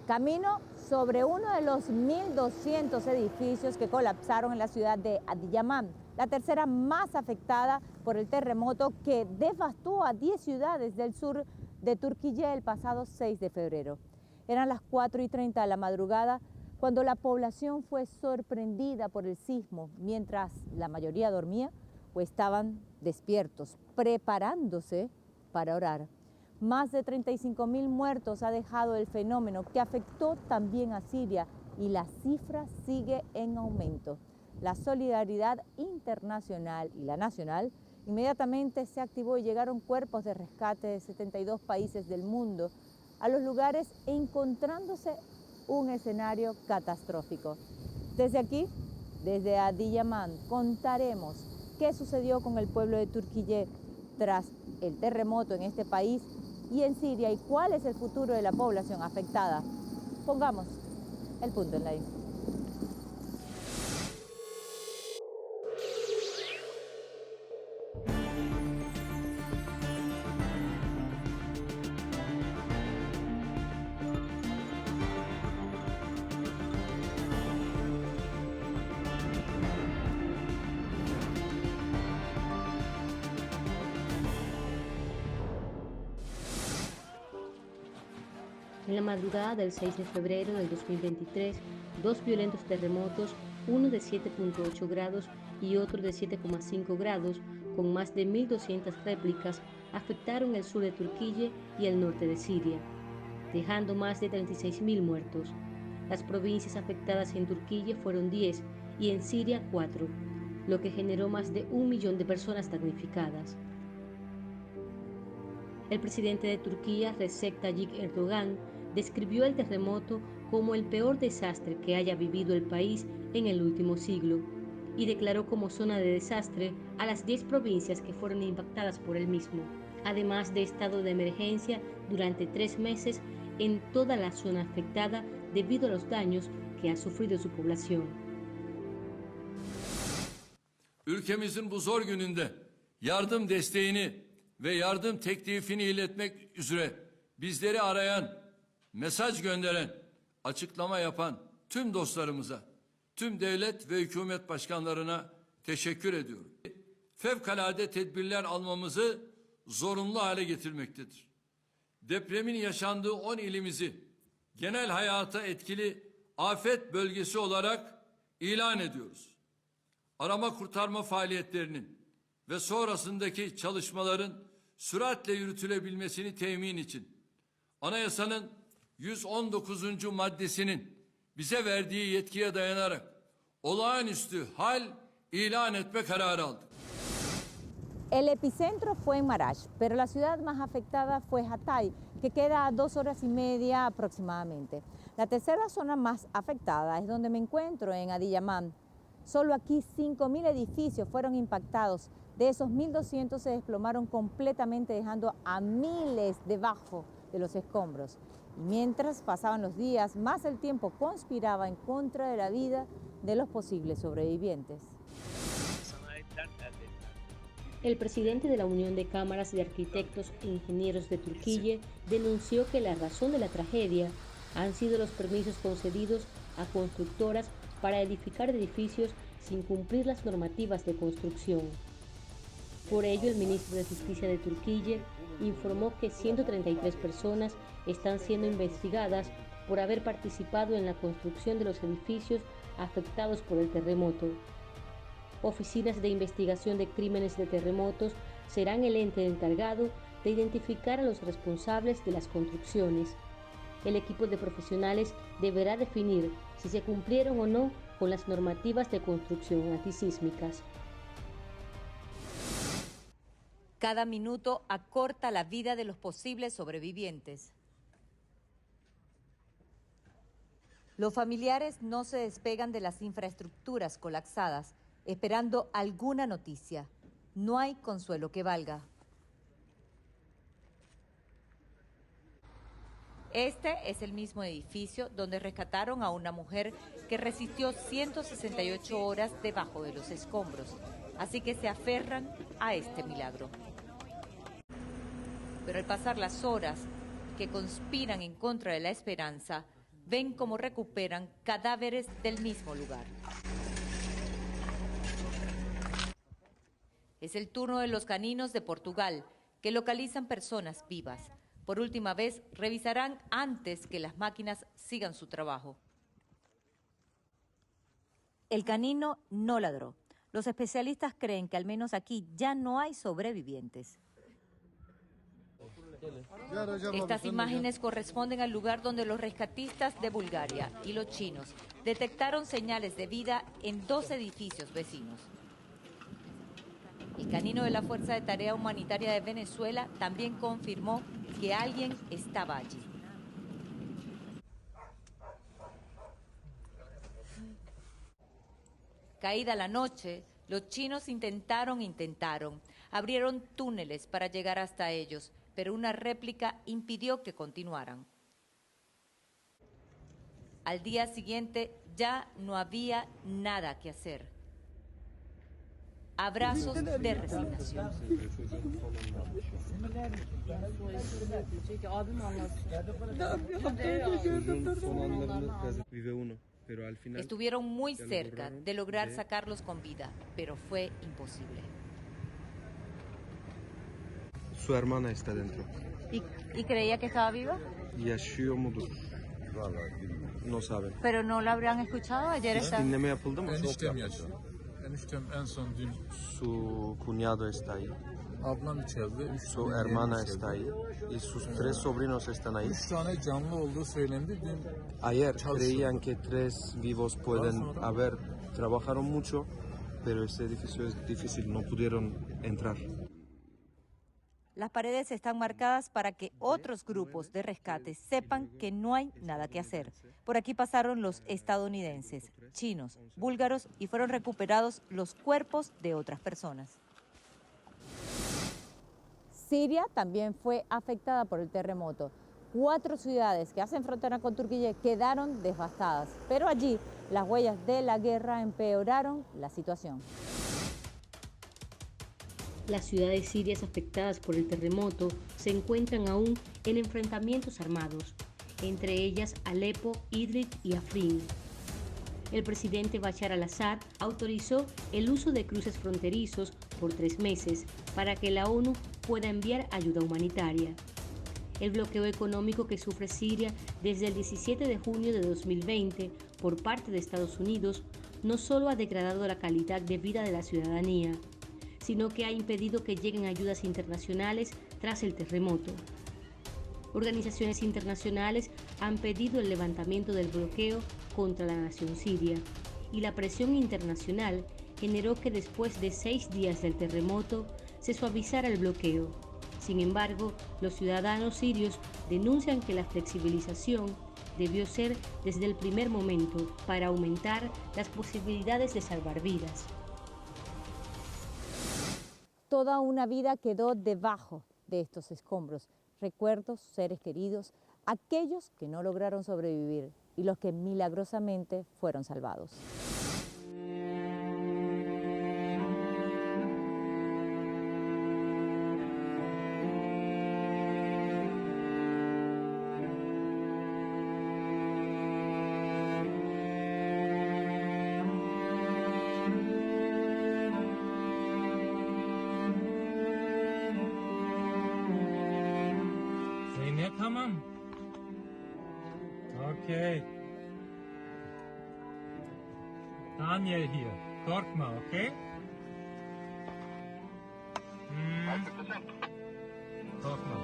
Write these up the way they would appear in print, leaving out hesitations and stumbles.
Camino sobre uno de los 1.200 edificios que colapsaron en la ciudad de Adiyaman, la tercera más afectada por el terremoto que devastó a 10 ciudades del sur de Turquía el pasado 6 de febrero. Eran las 4:30 de la madrugada cuando la población fue sorprendida por el sismo, mientras la mayoría dormía o estaban despiertos, preparándose para orar. Más de 35.000 muertos ha dejado el fenómeno que afectó también a Siria y la cifra sigue en aumento. La solidaridad internacional y la nacional inmediatamente se activó y llegaron cuerpos de rescate de 72 países del mundo a los lugares encontrándose un escenario catastrófico. Desde aquí, desde Adiyaman, contaremos qué sucedió con el pueblo de Turquía tras el terremoto en este país y en Siria y cuál es el futuro de la población afectada. Pongamos el punto en la I. En la madrugada del 6 de febrero del 2023, dos violentos terremotos, uno de 7.8 grados y otro de 7,5 grados, con más de 1.200 réplicas, afectaron el sur de Turquía y el norte de Siria, dejando más de 36.000 muertos. Las provincias afectadas en Turquía fueron 10 y en Siria 4, lo que generó más de 1 millón de personas damnificadas. El presidente de Turquía, Recep Tayyip Erdogan, describió el terremoto como el peor desastre que haya vivido el país en el último siglo y declaró como zona de desastre a las 10 provincias que fueron impactadas por el mismo, además de estado de emergencia durante 3 meses en toda la zona afectada debido a los daños que ha sufrido su población. Ülkemizin bu zor gününde yardım desteğini ve yardım teklifini iletmek üzere bizleri arayan, mesaj gönderen, açıklama yapan tüm dostlarımıza, tüm devlet ve hükümet başkanlarına teşekkür ediyorum. Fevkalade tedbirler almamızı zorunlu hale getirmektedir. Depremin yaşandığı 10 ilimizi genel hayata etkili afet bölgesi olarak ilan ediyoruz. Arama kurtarma faaliyetlerinin ve sonrasındaki çalışmaların süratle yürütülebilmesini temin için Anayasanın 119. maddesinin bize verdiği yetkiye dayanarak olağanüstü hal ilan etme kararı aldık. El epicentro fue en Maraş, pero la ciudad más afectada fue Hatay, que queda a 2 horas y media aproximadamente. La tercera zona más afectada es donde me encuentro, en Adiyaman. Solo aquí 5.000 edificios fueron impactados. De esos 1.200 se desplomaron completamente, dejando a miles debajo de los escombros. Y mientras pasaban los días, más el tiempo conspiraba en contra de la vida de los posibles sobrevivientes. El presidente de la Unión de Cámaras de Arquitectos e Ingenieros de Turquía denunció que la razón de la tragedia han sido los permisos concedidos a constructoras para edificar edificios sin cumplir las normativas de construcción. Por ello, el ministro de Justicia de Turquía informó que 133 personas están siendo investigadas por haber participado en la construcción de los edificios afectados por el terremoto. Oficinas de investigación de crímenes de terremotos serán el ente encargado de identificar a los responsables de las construcciones. El equipo de profesionales deberá definir si se cumplieron o no con las normativas de construcción antisísmicas. Cada minuto acorta la vida de los posibles sobrevivientes. Los familiares no se despegan de las infraestructuras colapsadas, esperando alguna noticia. No hay consuelo que valga. Este es el mismo edificio donde rescataron a una mujer que resistió 168 horas debajo de los escombros, así que se aferran a este milagro. Pero al pasar las horas que conspiran en contra de la esperanza, ven cómo recuperan cadáveres del mismo lugar. Es el turno de los caninos de Portugal, que localizan personas vivas. Por última vez, revisarán antes que las máquinas sigan su trabajo. El canino no ladró. Los especialistas creen que al menos aquí ya no hay sobrevivientes. Estas imágenes corresponden al lugar donde los rescatistas de Bulgaria y los chinos detectaron señales de vida en 2 edificios vecinos. El canino de la Fuerza de Tarea Humanitaria de Venezuela también confirmó que alguien estaba allí. Caída la noche, los chinos intentaron. Abrieron túneles para llegar hasta ellos, pero una réplica impidió que continuaran. Al día siguiente ya no había nada que hacer. Abrazos de resignación. Estuvieron muy cerca de lograr sacarlos con vida, pero fue imposible. Su hermana está dentro. ¿Y creía que estaba viva? Yaşıyor mudur? No saben. Pero no la habrán escuchado ayer. Dinleme yapıldı mı? Eniştem yaşıyor. Eniştem en son dün Su cuñado está ahí. ablam içeride. Su hermana está ahí. Y sus 3 sobrinos están ahí. 3 tane canlı olduğu söylendi. Dün Ayer creían que 3 vivos pueden haber. Trabajaron mucho, pero este edificio es difícil, no pudieron entrar. Las paredes están marcadas para que otros grupos de rescate sepan que no hay nada que hacer. Por aquí pasaron los estadounidenses, chinos, búlgaros y fueron recuperados los cuerpos de otras personas. Siria también fue afectada por el terremoto. 4 ciudades que hacen frontera con Turquía quedaron devastadas, pero allí las huellas de la guerra empeoraron la situación. Las ciudades sirias afectadas por el terremoto se encuentran aún en enfrentamientos armados, entre ellas Alepo, Idlib y Afrin. El presidente Bashar al-Assad autorizó el uso de cruces fronterizos por 3 meses para que la ONU pueda enviar ayuda humanitaria. El bloqueo económico que sufre Siria desde el 17 de junio de 2020 por parte de Estados Unidos no solo ha degradado la calidad de vida de la ciudadanía, sino que ha impedido que lleguen ayudas internacionales tras el terremoto. Organizaciones internacionales han pedido el levantamiento del bloqueo contra la nación siria, y la presión internacional generó que después de 6 días del terremoto se suavizara el bloqueo. Sin embargo, los ciudadanos sirios denuncian que la flexibilización debió ser desde el primer momento para aumentar las posibilidades de salvar vidas. Toda una vida quedó debajo de estos escombros. Recuerdos, seres queridos, aquellos que no lograron sobrevivir y los que milagrosamente fueron salvados. Tamam. Okay. Daniel hier. Korkma, okay? Korkma.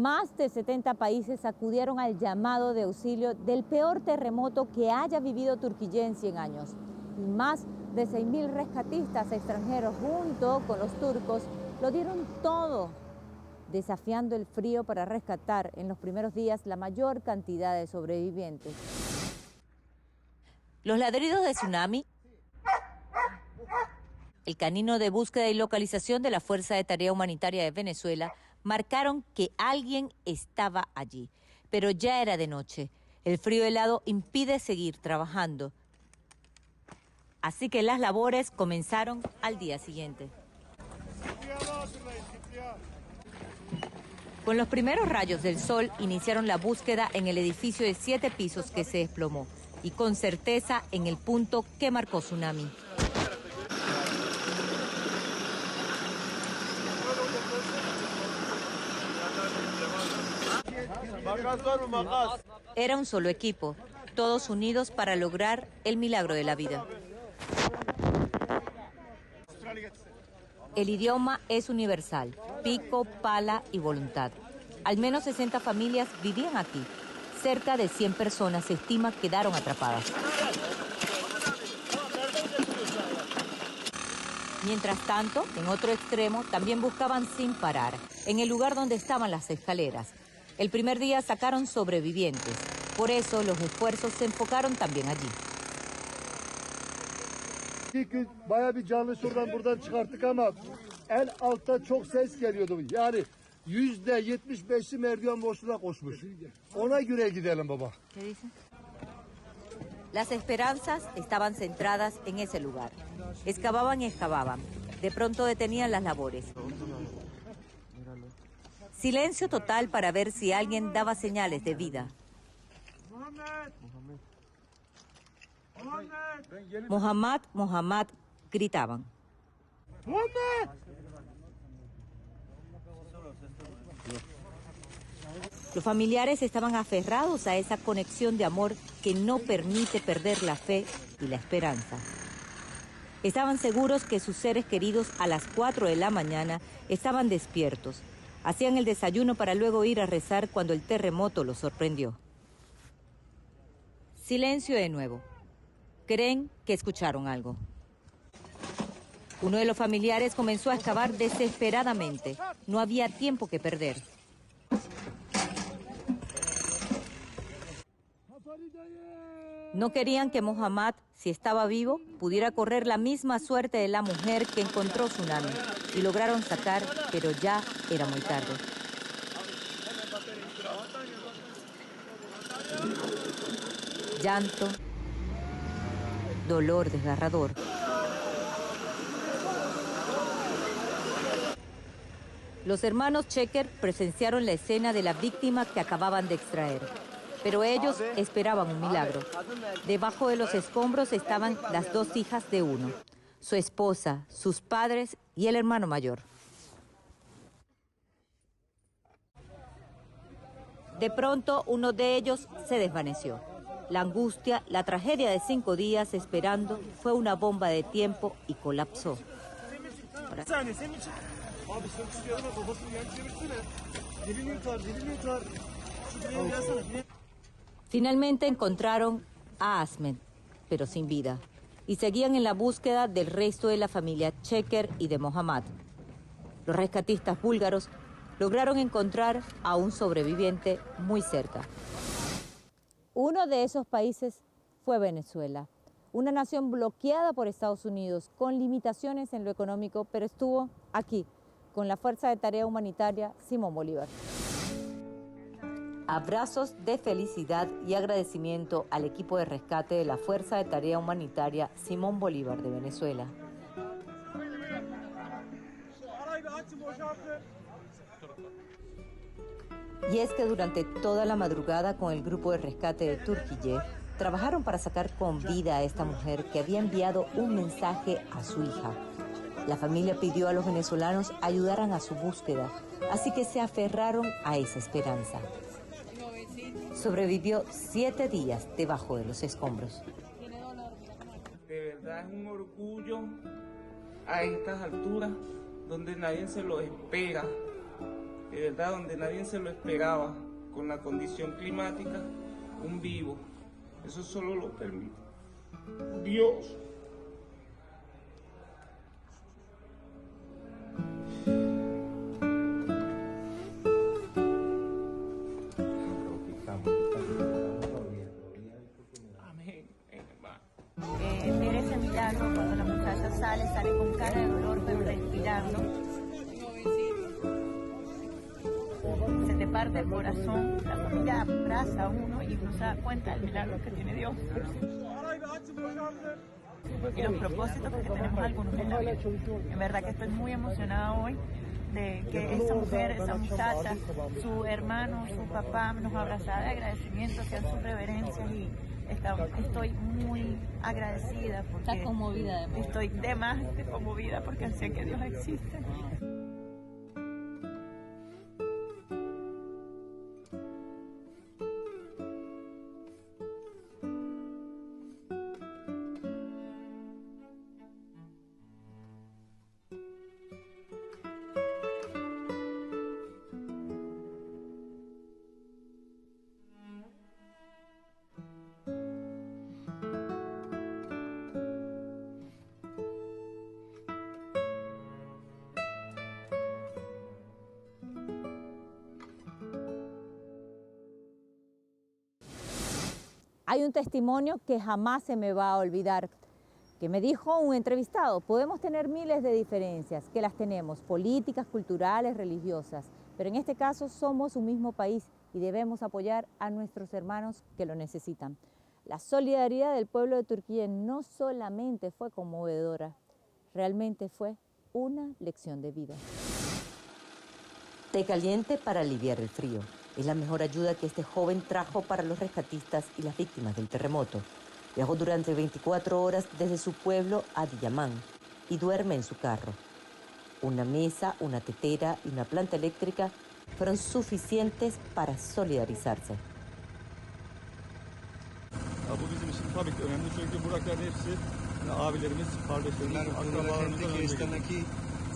Más de 70 países acudieron al llamado de auxilio del peor terremoto que haya vivido Turquía en 100 años. Y más de 6.000 rescatistas extranjeros junto con los turcos lo dieron todo, desafiando el frío para rescatar en los primeros días la mayor cantidad de sobrevivientes. Los ladridos de tsunami, el canino de búsqueda y localización de la Fuerza de Tarea Humanitaria de Venezuela marcaron que alguien estaba allí, pero ya era de noche. El frío helado impide seguir trabajando. Así que las labores comenzaron al día siguiente. Con los primeros rayos del sol iniciaron la búsqueda en el edificio de 7 pisos que se desplomó y con certeza en el punto que marcó tsunami. Era un solo equipo, todos unidos para lograr el milagro de la vida. El idioma es universal, pico, pala y voluntad. Al menos 60 familias vivían aquí. Cerca de 100 personas se estima quedaron atrapadas. Mientras tanto, en otro extremo, también buscaban sin parar, en el lugar donde estaban las escaleras. El primer día sacaron sobrevivientes. Por eso los esfuerzos se enfocaron también allí. İlk gün bayağı bir canlı şuradan buradan çıkarttık ama en altta çok ses geliyordu. Yani %75'i merdiven boşluğuna koşmuş. Ona göre gidelim baba. ¿Qué dice? Las esperanzas estaban centradas en ese lugar. Excavaban y excavaban. De pronto detenían las labores. Silencio total para ver si alguien daba señales de vida. Mohammad, Mohammad, gritaban. Los familiares estaban aferrados a esa conexión de amor que no permite perder la fe y la esperanza. Estaban seguros que sus seres queridos a las 4 de la mañana estaban despiertos. Hacían el desayuno para luego ir a rezar cuando el terremoto los sorprendió. Silencio de nuevo. Creen que escucharon algo. Uno de los familiares comenzó a excavar desesperadamente. No había tiempo que perder. No querían que Mohammad, si estaba vivo, pudiera correr la misma suerte de la mujer que encontró tsunami. Y lograron sacar, pero ya era muy tarde. Llanto, dolor desgarrador. Los hermanos Checker presenciaron la escena de la víctima que acababan de extraer. Pero ellos esperaban un milagro. Debajo de los escombros estaban las 2 hijas de uno, su esposa, sus padres y el hermano mayor. De pronto, uno de ellos se desvaneció. La angustia, la tragedia de 5 días esperando fue una bomba de tiempo y colapsó. Finalmente encontraron a Ahmed, pero sin vida, y seguían en la búsqueda del resto de la familia Checker y de Mohammad. Los rescatistas búlgaros lograron encontrar a un sobreviviente muy cerca. Uno de esos países fue Venezuela, una nación bloqueada por Estados Unidos, con limitaciones en lo económico, pero estuvo aquí, con la Fuerza de Tarea Humanitaria Simón Bolívar. Abrazos de felicidad y agradecimiento al equipo de rescate de la Fuerza de Tarea Humanitaria Simón Bolívar de Venezuela. Y es que durante toda la madrugada con el grupo de rescate de Turquía, trabajaron para sacar con vida a esta mujer que había enviado un mensaje a su hija. La familia pidió a los venezolanos ayudaran a su búsqueda, así que se aferraron a esa esperanza. Sobrevivió 7 días debajo de los escombros. De verdad es un orgullo a estas alturas, donde nadie se lo espera, de verdad donde nadie se lo esperaba, con la condición climática, un vivo. Eso solo lo permite Dios. Ver ese milagro cuando la muchacha sale con cara de dolor, pero respirando. Se te parte el corazón, la familia abraza a uno y uno se da cuenta del milagro que tiene Dios. Y los propósitos que tenemos algunos en la vida. En verdad que estoy muy emocionada hoy de que esa mujer, esa muchacha, su hermano, su papá nos abrazara de agradecimiento, hacían sus reverencias y estoy muy agradecida porque Está conmovida además. estoy de más de conmovida porque sé que Dios existe. Hay un testimonio que jamás se me va a olvidar, que me dijo un entrevistado: podemos tener miles de diferencias, que las tenemos, políticas, culturales, religiosas, pero en este caso somos un mismo país y debemos apoyar a nuestros hermanos que lo necesitan. La solidaridad del pueblo de Turquía no solamente fue conmovedora, realmente fue una lección de vida. Té caliente para aliviar el frío. Es la mejor ayuda que este joven trajo para los rescatistas y las víctimas del terremoto. Viajó durante 24 horas desde su pueblo a Adiyaman y duerme en su carro. Una mesa, una tetera y una planta eléctrica fueron suficientes para solidarizarse. Bu bizim için tabii ki önemli çünkü buradaki hepsi abilerimiz, kardeşlerimiz, akrabalarımız. La gente que están aquí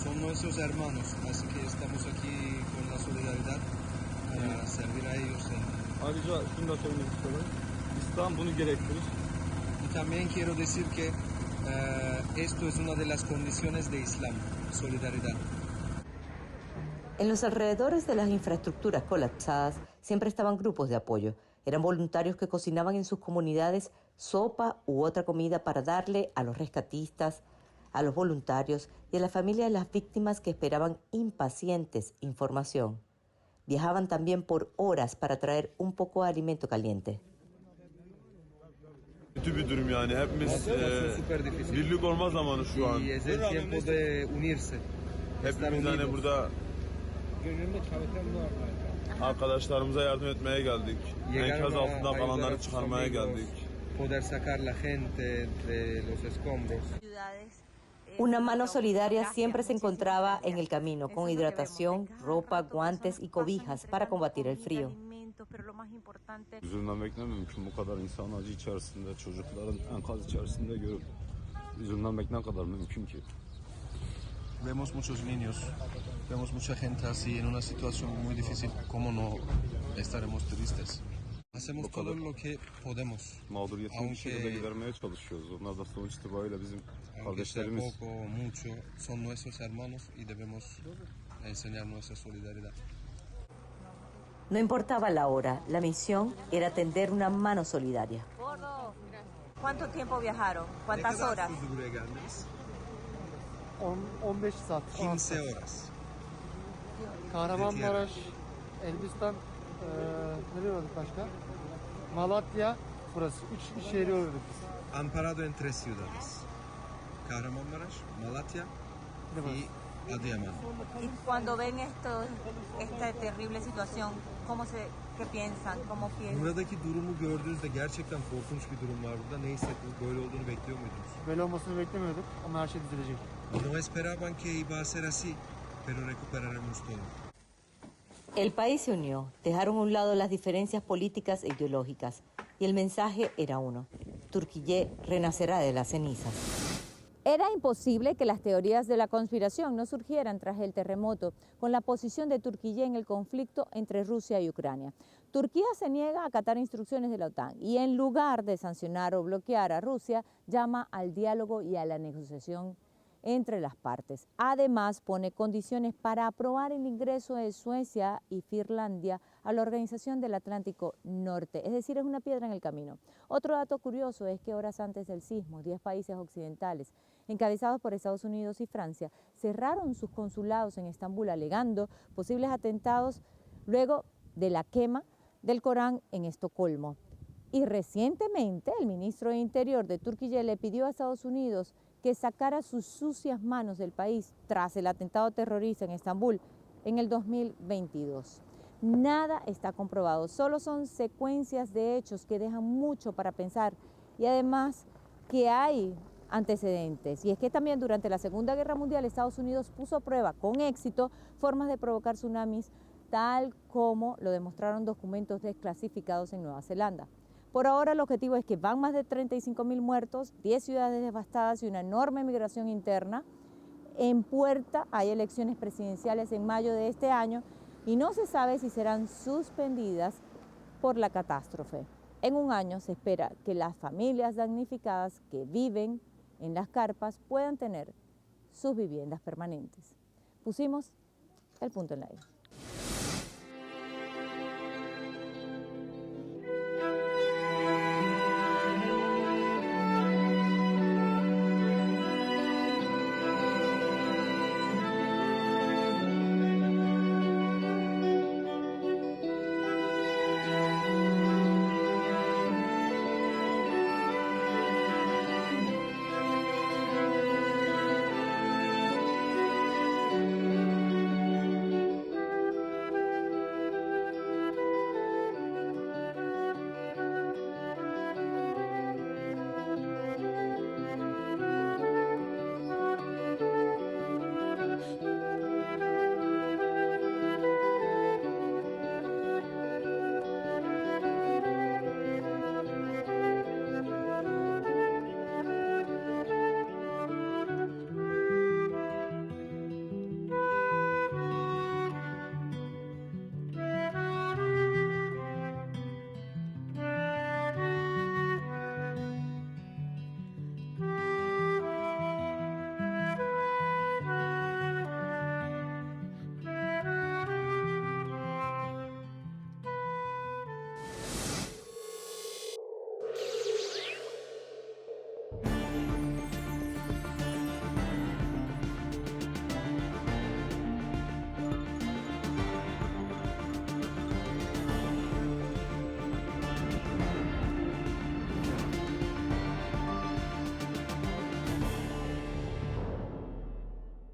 son nuestros hermanos, así que estamos aquí con la solidaridad para servir a ellos. Ayrıca şunu da söylemek istiyorum. İslam bunu gerektirir. Y también quiero decir que esto es una de las condiciones de Islam, solidaridad. En los alrededores de las infraestructuras colapsadas siempre estaban grupos de apoyo. Eran voluntarios que cocinaban en sus comunidades sopa u otra comida para darle a los rescatistas, a los voluntarios y a la familia de las víctimas que esperaban impacientes información. Viajaban también por horas para traer un poco de alimento caliente. Kötü bir durum yani. Hepimiz birlik olma zamanı şu an. Y es el tiempo de unirse. Hepimiz hani burada arkadaşlarımıza yardım etmeye geldik. Enkaz altında kalanları çıkarmaya geldik. Poder sacar la gente de los escombros. Una mano solidaria siempre se encontraba en el camino, con hidratación, ropa, guantes y cobijas para combatir el frío. Üzülmemek ne mümkün, bu kadar insan acı içerisinde, çocukların enkaz içerisinde görüp üzülmemek ne kadar mümkün ki? Vemos muchos niños, vemos mucha gente así en una situación muy difícil. ¿Cómo no estaremos tristes? Hacemos todo lo que podemos. Mağduriyetini bir şekilde gidermeye çalışıyoruz. Onlar da sonuç itibariyle bizim kardeşlerimiz. Poco o mucho son nuestros hermanos y debemos enseñar nuestra solidaridad. No importaba la hora, la misión era tender una mano solidaria. ¿Cuánto tiempo viajaron? ¿Cuántas horas? 15 saat. 15 horas. Kahramanmaraş, Elbistan, nereye uğradık başka? Malatya, burası. 3 şehre uğradık biz. Han parado en 3 ciudades. Kahramanmaraş, Malatya y Adıyaman. Y cuando ven esta terrible situación, ¿qué piensan? ¿Cómo piensan? Buradaki durumu gördüğünüzde gerçekten korkunç bir durum var burada. Ne hissettiniz? Böyle olduğunu bekliyor muydunuz? Böyle olmasını beklemiyorduk ama her şey düzelecek. No esperaban que iba a ser así, pero recuperaremos todo. El país se unió, dejaron a un lado las diferencias políticas e ideológicas y el mensaje era uno: Türkiye renacerá de las cenizas. Era imposible que las teorías de la conspiración no surgieran tras el terremoto, con la posición de Turquía en el conflicto entre Rusia y Ucrania. Turquía se niega a acatar instrucciones de la OTAN y en lugar de sancionar o bloquear a Rusia, llama al diálogo y a la negociación entre las partes. Además, pone condiciones para aprobar el ingreso de Suecia y Finlandia a la Organización del Atlántico Norte, es decir, es una piedra en el camino. Otro dato curioso es que horas antes del sismo, 10 países occidentales, encabezados por Estados Unidos y Francia, cerraron sus consulados en Estambul alegando posibles atentados luego de la quema del Corán en Estocolmo. Y recientemente el ministro de Interior de Turquía le pidió a Estados Unidos que sacara sus sucias manos del país tras el atentado terrorista en Estambul en el 2022. Nada está comprobado, solo son secuencias de hechos que dejan mucho para pensar y además que hay antecedentes. Y es que también durante la Segunda Guerra Mundial Estados Unidos puso a prueba con éxito formas de provocar tsunamis, tal como lo demostraron documentos desclasificados en Nueva Zelanda. Por ahora el objetivo es que van más de 35.000 muertos, 10 ciudades devastadas y una enorme migración interna. En puerta hay elecciones presidenciales en mayo de este año y no se sabe si serán suspendidas por la catástrofe. En un año se espera que las familias damnificadas que viven en las carpas puedan tener sus viviendas permanentes. Pusimos el punto en la I.